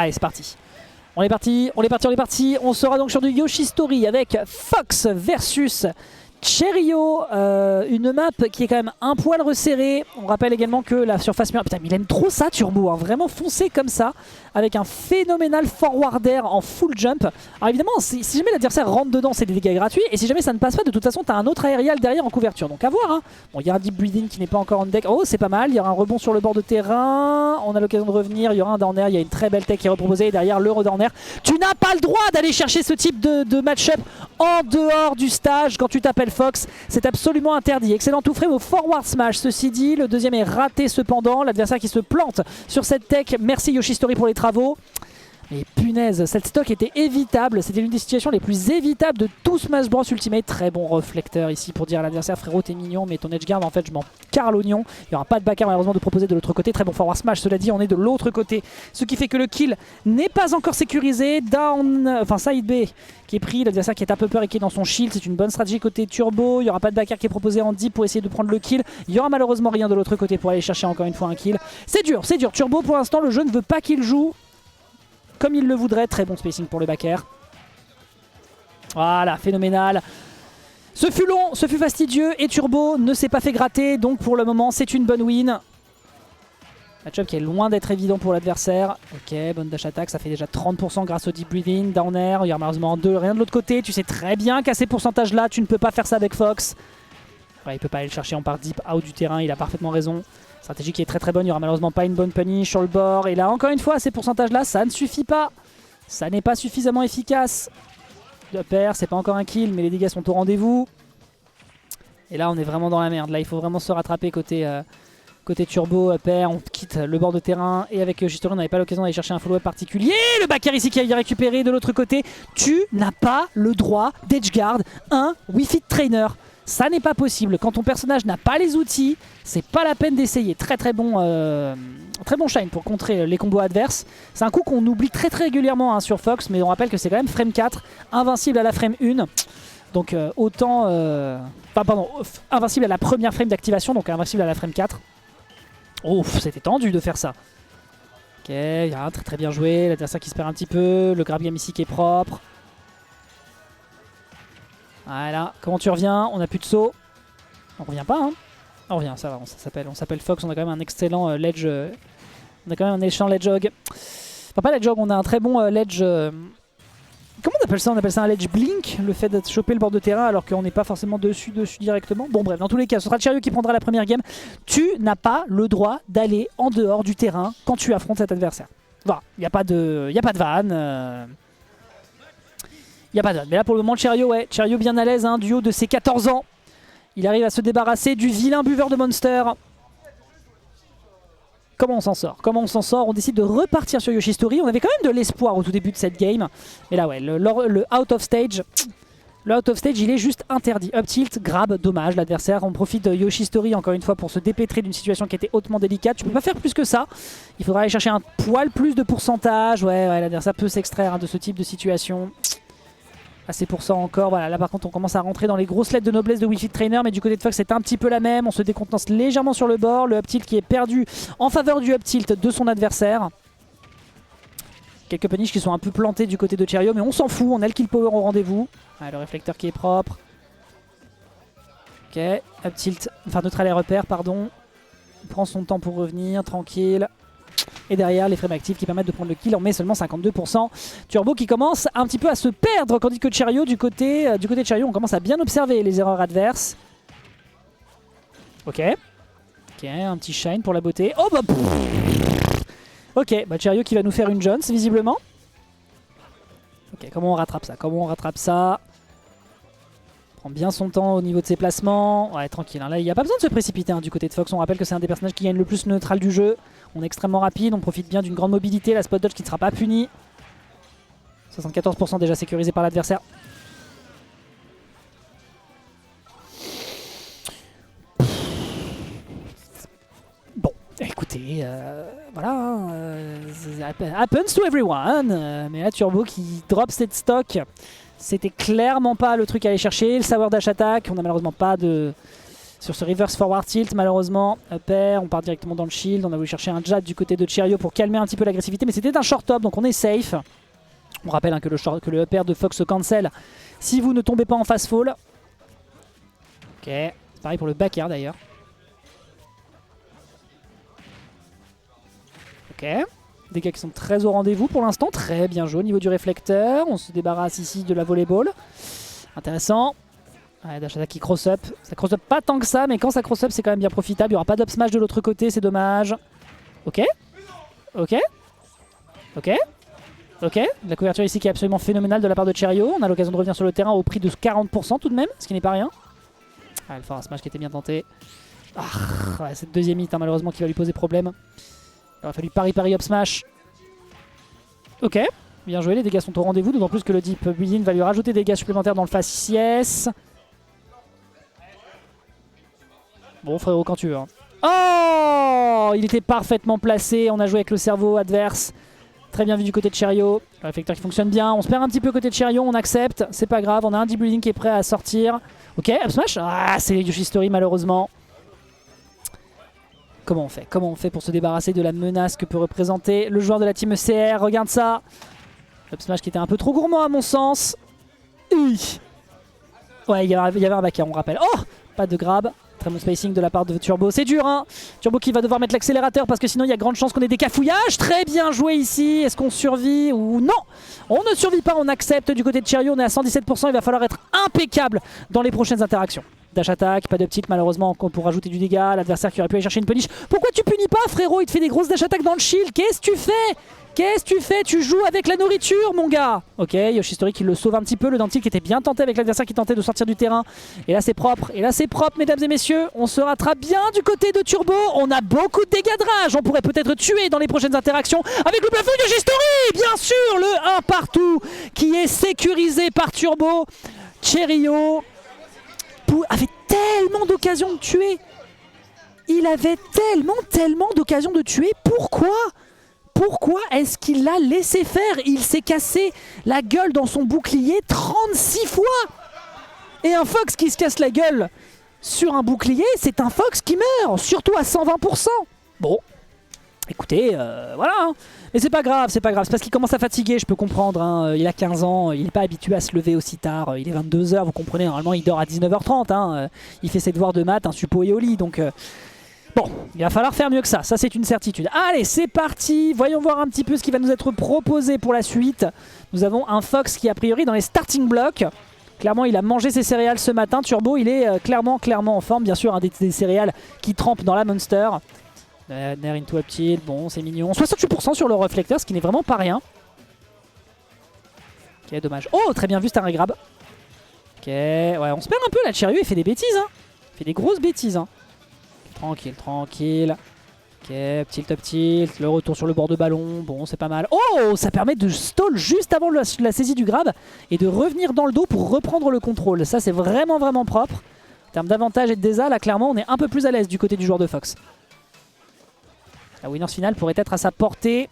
Allez, c'est parti. On est parti, on est parti, on est parti. On sera donc sur du Yoshi Story avec Fox versus Cherio, une map qui est quand même un poil resserrée. On rappelle également que la surface mur... Putain, mais il aime trop ça, Turbo, hein. Vraiment foncé comme ça, avec un phénoménal forwarder en full jump. Alors évidemment, si jamais l'adversaire rentre dedans, c'est des dégâts gratuits. Et si jamais ça ne passe pas, de toute façon, tu as un autre aérial derrière en couverture. Donc à voir, hein. Bon, il y a un deep breathing qui n'est pas encore en deck. Oh, c'est pas mal. Il y aura un rebond sur le bord de terrain. On a l'occasion de revenir. Il y aura un down air. Il y a une très belle tech qui est reproposée. Et derrière, le redown air. Tu n'as pas le droit d'aller chercher ce type de match-up en dehors du stage quand tu t'appelles Fox. C'est absolument interdit. Excellent tout frame au forward smash. Ceci dit, le deuxième est raté cependant. L'adversaire qui se plante sur cette tech. Merci Yoshi Story pour les travaux. Mais punaise, cette stock était évitable. C'était l'une des situations les plus évitables de tout Smash Bros Ultimate. Très bon réflecteur ici pour dire à l'adversaire, frérot, t'es mignon, mais ton edgeguard, en fait, je m'en carre l'oignon. Il n'y aura pas de backer malheureusement de proposer de l'autre côté. Très bon forward smash, cela dit, on est de l'autre côté. Ce qui fait que le kill n'est pas encore sécurisé. Side B qui est pris, l'adversaire qui est un peu peur et qui est dans son shield. C'est une bonne stratégie côté Turbo. Il n'y aura pas de backer qui est proposé en deep pour essayer de prendre le kill. Il n'y aura malheureusement rien de l'autre côté pour aller chercher encore une fois un kill. C'est dur, c'est dur. Turbo, pour l'instant, le jeu ne veut pas qu'il joue comme il le voudrait. Très bon spacing pour le backer. Voilà, phénoménal. Ce fut long, ce fut fastidieux et Turbo ne s'est pas fait gratter. Donc pour le moment, c'est une bonne win. Match-up qui est loin d'être évident pour l'adversaire. Ok, bonne dash attack, ça fait déjà 30% grâce au deep breathing. Down air, il y a malheureusement rien de l'autre côté. Tu sais très bien qu'à ces pourcentages-là, tu ne peux pas faire ça avec Fox. Ouais, il peut pas aller le chercher en part deep out du terrain, il a parfaitement raison. Stratégie qui est très très bonne, il n'y aura malheureusement pas une bonne punish sur le bord. Et là, encore une fois, ces pourcentages-là, ça ne suffit pas. Ça n'est pas suffisamment efficace. Le pair, c'est pas encore un kill, mais les dégâts sont au rendez-vous. Et là, on est vraiment dans la merde. Là, il faut vraiment se rattraper côté Turbo, pair. On quitte le bord de terrain. Et avec Justori, on n'avait pas l'occasion d'aller chercher un follow-up particulier. Le backer ici qui a récupéré de l'autre côté. Tu n'as pas le droit d'edgeguard un Wii Fit Trainer. Ça n'est pas possible. Quand ton personnage n'a pas les outils, c'est pas la peine d'essayer. Très bon shine pour contrer les combos adverses. C'est un coup qu'on oublie très régulièrement hein, sur Fox, mais on rappelle que c'est quand même frame 4, invincible à la frame 1. Donc invincible à la première frame d'activation, donc invincible à la frame 4. Ouf, c'était tendu de faire ça. Ok, il y a un très bien joué. L'adversaire qui se perd un petit peu. Le grab game ici qui est propre. Voilà, comment tu reviens? On n'a plus de saut. On revient pas, hein? On revient, ça va, on s'appelle Fox, on a quand même un excellent ledge. On a quand même un excellent ledge hog. Enfin, pas ledge hog, on a un très bon ledge. Comment on appelle ça? On appelle ça un ledge blink, le fait de choper le bord de terrain alors qu'on n'est pas forcément dessus directement. Bon, bref, dans tous les cas, ce sera Cherio qui prendra la première game. Tu n'as pas le droit d'aller en dehors du terrain quand tu affrontes cet adversaire. Voilà, il n'y a pas de vanne. Il n'y a pas de... Mais là pour le moment Cherio, ouais, Cherio bien à l'aise, hein, du haut de ses 14 ans. Il arrive à se débarrasser du vilain buveur de Monster. Comment on s'en sort? Comment on s'en sort? On décide de repartir sur Yoshi Story. On avait quand même de l'espoir au tout début de cette game. Mais là ouais, le out of stage... Le out of stage il est juste interdit. Up tilt, grab, dommage l'adversaire. On profite de Yoshi Story encore une fois pour se dépêtrer d'une situation qui était hautement délicate. Tu peux pas faire plus que ça. Il faudra aller chercher un poil plus de pourcentage. Ouais, l'adversaire peut s'extraire hein, de ce type de situation. Assez pour ça encore, voilà, là par contre on commence à rentrer dans les grosses lettres de noblesse de Wii Fit Trainer, mais du côté de Fox c'est un petit peu la même, on se décontenance légèrement sur le bord, le up tilt qui est perdu en faveur du up tilt de son adversaire. Quelques punishes qui sont un peu plantés du côté de Cherio, mais on s'en fout, on a le kill power au rendez-vous. Ah, le réflecteur qui est propre. Ok, up tilt, enfin neutral et repère, pardon. Il prend son temps pour revenir, tranquille. Et derrière les frames actifs qui permettent de prendre le kill, on met seulement 52%. Turbo qui commence un petit peu à se perdre, tandis que Cherio, du côté de Cherio, on commence à bien observer les erreurs adverses. Ok, un petit shine pour la beauté. Oh bah ok, bah Cherio qui va nous faire une Jones visiblement. Ok, comment on rattrape ça? Prend bien son temps au niveau de ses placements. Ouais, tranquille, hein. Là il n'y a pas besoin de se précipiter hein, du côté de Fox. On rappelle que c'est un des personnages qui gagne le plus neutral du jeu. On est extrêmement rapide, on profite bien d'une grande mobilité. La spot dodge qui ne sera pas punie. 74% déjà sécurisé par l'adversaire. Bon, écoutez, voilà. Happens to everyone. Mais là, Turbo qui drop cette stock. C'était clairement pas le truc à aller chercher. Le savoir dash attack, on n'a malheureusement pas de sur ce reverse forward tilt malheureusement. Up air, on part directement dans le shield. On a voulu chercher un jab du côté de Cheerio pour calmer un petit peu l'agressivité, mais c'était un short top donc on est safe. On rappelle hein, que le up air de Fox se cancel si vous ne tombez pas en fast fall. Ok, c'est pareil pour le back air d'ailleurs. Ok, dégâts qui sont très au rendez-vous pour l'instant, très bien joué au niveau du réflecteur. On se débarrasse ici de la volleyball. Intéressant. Ouais, dash attack qui cross-up. Ça cross-up pas tant que ça, mais quand ça cross-up, c'est quand même bien profitable. Il n'y aura pas d'up smash de l'autre côté, c'est dommage. Ok. Ok. Ok. Ok. La couverture ici qui est absolument phénoménale de la part de Cheerio. On a l'occasion de revenir sur le terrain au prix de 40% tout de même, ce qui n'est pas rien. Ah, le forward smash qui était bien tenté. Ah, ouais, cette deuxième hit, hein, malheureusement, qui va lui poser problème. Il aurait fallu pari up smash. Ok. Bien joué, les dégâts sont au rendez-vous, d'autant plus que le deep building va lui rajouter des dégâts supplémentaires dans le faciès. Bon frérot, quand tu veux. Hein. Oh, il était parfaitement placé, on a joué avec le cerveau adverse. Très bien vu du côté de Cheerio. Le réflecteur qui fonctionne bien, on se perd un petit peu côté de Cheerio, on accepte, c'est pas grave, on a un deep building qui est prêt à sortir. Ok, up smash. Ah, c'est les Yoshistory malheureusement. Comment on fait? Comment on fait pour se débarrasser de la menace que peut représenter le joueur de la team ECR? Regarde ça. Up smash qui était un peu trop gourmand à mon sens. Ouais, il y avait un backer, on rappelle. Oh, pas de grab. Très bon spacing de la part de Turbo. C'est dur, hein. Turbo qui va devoir mettre l'accélérateur parce que sinon il y a grande chance qu'on ait des cafouillages. Très bien joué ici. Est-ce qu'on survit ou non? On ne survit pas, on accepte du côté de Cheerio. On est à 117%. Il va falloir être impeccable dans les prochaines interactions. Dash attack, pas de petite malheureusement pour rajouter du dégât. L'adversaire qui aurait pu aller chercher une punish. Pourquoi tu punis pas, frérot? Il te fait des grosses dash attack dans le shield. Qu'est-ce que tu fais? Qu'est-ce que tu fais? Tu joues avec la nourriture, mon gars. Ok, Yoshistory qui le sauve un petit peu. Le Dantil qui était bien tenté avec l'adversaire qui tentait de sortir du terrain. Et là, c'est propre. Et là, c'est propre, mesdames et messieurs. On se rattrape bien du côté de Turbo. On a beaucoup de dégâts de rage. On pourrait peut-être tuer dans les prochaines interactions avec le plafond de Yoshistory. Bien sûr, le 1 partout qui est sécurisé par Turbo. Cheerio avait tellement d'occasions de tuer. Il avait tellement d'occasions de tuer. Pourquoi est-ce qu'il l'a laissé faire? Il s'est cassé la gueule dans son bouclier 36 fois. Et un Fox qui se casse la gueule sur un bouclier, c'est un Fox qui meurt, surtout à 120%. Bon, écoutez, voilà. Hein. Mais c'est pas grave, c'est parce qu'il commence à fatiguer, je peux comprendre. Hein. Il a 15 ans, il n'est pas habitué à se lever aussi tard. Il est 22 h, vous comprenez, normalement il dort à 19 h 30. Hein. Il fait ses devoirs de maths, un suppo et au lit, donc... Bon, il va falloir faire mieux que ça c'est une certitude. Allez, c'est parti. Voyons voir un petit peu ce qui va nous être proposé pour la suite. Nous avons un Fox qui a priori dans les starting blocks. Clairement, il a mangé ses céréales ce matin. Turbo, il est clairement en forme. Bien sûr, des céréales qui trempent dans la Monster. Nair into up tilt, bon, c'est mignon. 68% sur le réflecteur, ce qui n'est vraiment pas rien. Ok, dommage. Oh, très bien vu, c'est un regrab. Ok, ouais, on se perd un peu là. Cheerio, il fait des bêtises. Hein. Il fait des grosses bêtises. Hein. Tranquille. Ok, up tilt, le retour sur le bord de ballon, bon c'est pas mal. Oh, ça permet de stall juste avant la saisie du grab et de revenir dans le dos pour reprendre le contrôle. Ça c'est vraiment propre. En termes d'avantage et de désa, là clairement on est un peu plus à l'aise du côté du joueur de Fox. La winners finale pourrait être à sa portée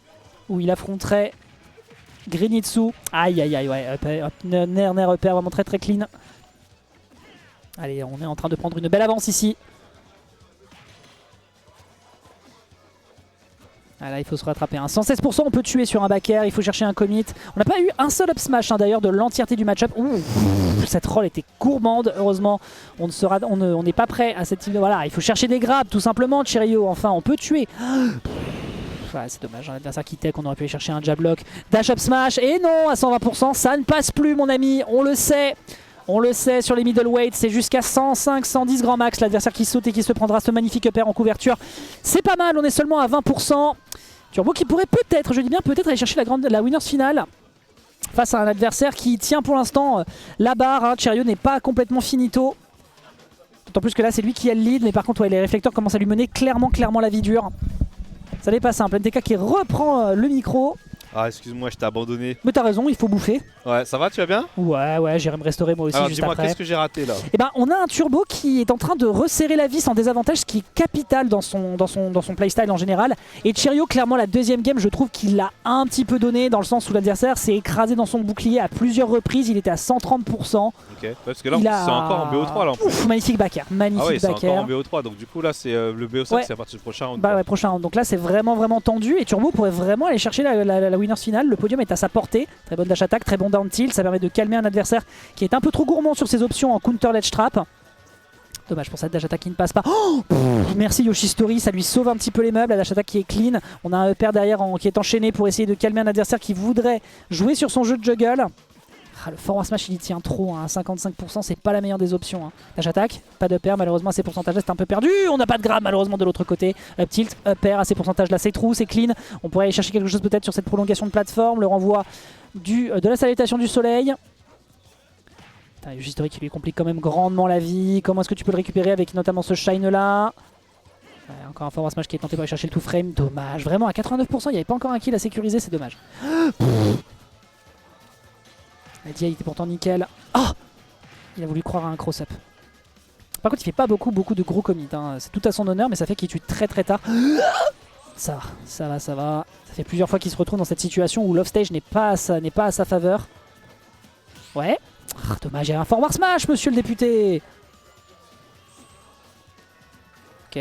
où il affronterait Grinitsu. Aïe, ouais, Nair upper, vraiment très clean. Allez, on est en train de prendre une belle avance ici. Ah là, il faut se rattraper. 116%, on peut tuer sur un back air, il faut chercher un commit. On n'a pas eu un seul up smash hein, d'ailleurs de l'entièreté du match-up. Cette roll était gourmande, heureusement. On n'est pas prêt à cette type de... Voilà, il faut chercher des grabs tout simplement, Cheerio. Enfin, on peut tuer. Ouais, c'est dommage, un adversaire qui tech, on aurait pu aller chercher un jab lock. Dash up smash, et non, à 120%, ça ne passe plus mon ami, on le sait. On le sait, sur les middleweight, c'est jusqu'à 105, 110 grand max. L'adversaire qui saute et qui se prendra ce magnifique upper en couverture. C'est pas mal, on est seulement à 20%. Turbo qui pourrait peut-être, je dis bien peut-être, aller chercher la winners finale face à un adversaire qui tient pour l'instant la barre. Hein. Cheerio n'est pas complètement finito. D'autant plus que là, c'est lui qui a le lead. Mais par contre, ouais, les réflecteurs commencent à lui mener clairement la vie dure. Ça n'est pas simple. NTK qui reprend le micro. Ah, excuse-moi, je t'ai abandonné. Mais t'as raison, il faut bouffer. Ouais, ça va, tu vas bien? Ouais, j'irai me restaurer moi aussi Alors juste dis-moi, après. qu'est-ce que j'ai raté là? Et ben, on a un Turbo qui est en train de resserrer la vis en désavantage, ce qui est capital dans son playstyle en général. Et Cheerio, clairement, la deuxième game, je trouve qu'il l'a un petit peu donné dans le sens où l'adversaire s'est écrasé dans son bouclier à plusieurs reprises. Il était à 130%. Ok, ouais, parce que là, c'est encore en BO3 là en plus. Ouf, magnifique backer. Magnifique Ah ouais, c'est backer. encore en BO3, donc du coup là, c'est le BO5, Ouais. c'est à partir du prochain round. Bah ouais, prochain round. Donc là, c'est vraiment tendu. Et Turbo pourrait vraiment aller chercher la winners finale. Le podium est à sa portée. Très bonne dash attack, très bon down tilt. Ça permet de calmer un adversaire qui est un peu trop gourmand sur ses options en counter ledge trap. Dommage pour cette dash attack qui ne passe pas. Oh, merci Yoshistory, ça lui sauve un petit peu les meubles. La dash attack qui est clean. On a un upper derrière qui est enchaîné pour essayer de calmer un adversaire qui voudrait jouer sur son jeu de juggle. Ah, le forward smash il y tient trop, hein. 55%, c'est pas la meilleure des options. Hein. Dash attack, pas d'upper, malheureusement à ces pourcentages-là c'est un peu perdu. On n'a pas de grab malheureusement de l'autre côté. Up tilt, upper à ces pourcentages-là c'est true, c'est clean. On pourrait aller chercher quelque chose peut-être sur cette prolongation de plateforme. Le renvoi de la salutation du soleil. Yoshistory qui lui complique quand même grandement la vie. Comment est-ce que tu peux le récupérer avec notamment ce shine là? Ouais, encore un forward smash qui est tenté pour aller chercher le 2-frame. Dommage, vraiment à 89%, il n'y avait pas encore un kill à sécuriser, c'est dommage. La DI était pourtant nickel. Oh, il a voulu croire à un cross-up. Par contre, il fait pas beaucoup de gros commits. Hein. C'est tout à son honneur, mais ça fait qu'il tue très tard. Ça va. Ça fait plusieurs fois qu'il se retrouve dans cette situation où l'offstage n'est pas à sa faveur. Ouais. Ah, dommage, il y a un forward smash, monsieur le député. Ok.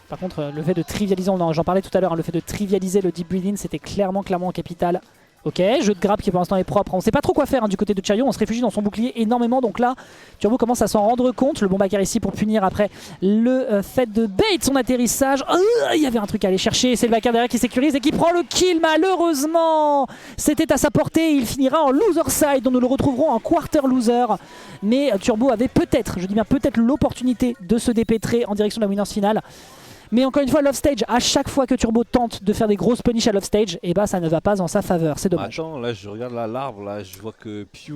Par contre, le fait de trivialiser, j'en parlais tout à l'heure, hein, le fait de trivialiser le deep breathing, c'était clairement en capital. Ok, jeu de grab qui pour l'instant est propre. On sait pas trop quoi faire hein, du côté de Cheerio. On se réfugie dans son bouclier énormément. Donc là, Turbo commence à s'en rendre compte. Le bon backer ici pour punir après le fait de bait son atterrissage. Il y avait un truc à aller chercher. C'est le backer derrière qui sécurise et qui prend le kill. Malheureusement, c'était à sa portée. Il finira en loser side. Donc nous le retrouverons en quarter loser. Mais Turbo avait peut-être, je dis bien peut-être, l'opportunité de se dépêtrer en direction de la winners finale. Mais encore une fois, Love Stage, à chaque fois que Turbo tente de faire des grosses punish à Love Stage, et bah ça ne va pas en sa faveur, c'est dommage. Attends, là je regarde l'arbre, là je vois que Pew